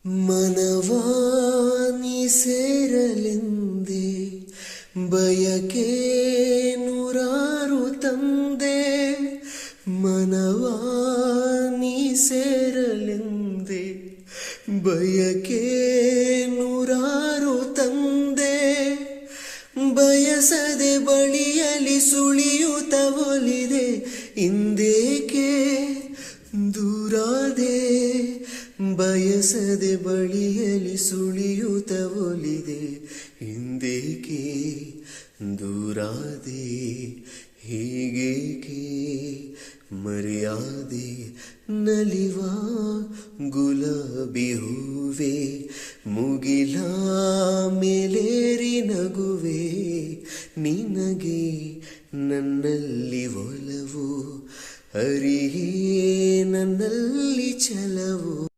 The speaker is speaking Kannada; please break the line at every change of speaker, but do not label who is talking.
ಮನವಾನಿ ಸೇರಲೆಂದೆ ಬಯಕೆ ನೂರಾರು ತಂದೆ. ಮನವಾನಿ ಸೇರಲೆಂದೆ ಬಯಕೆ ನೂರಾರು ತಂದೆ. ಬಯಸದೆ ಬಳಿಯಲಿ ಸುಳಿಯುತ್ತ ಒಲಿದೆ ಇಂದೇಕೆ ದೂರಾದೆ. ಬಯಸದೆ ಬಳಿಯಲಿ ಸುಳಿಯುತ್ತ ಒಲಿದೆ ಇಂದೇಕೆ ದೂರಾದೆ. ಹೀಗೇಕೆ ಮರೆಯಾದೆ ನಲಿವ ಗುಲಾಬಿ ಹೂವೆ. ಮುಗಿಲ ಮೇಲೇರಿ ನಗುವೆ ನಿನಗೆ ನನ್ನಲ್ಲಿ ಒಲವು. ಹರಿಯೇ ನನ್ನಲ್ಲಿ ಛಲವು.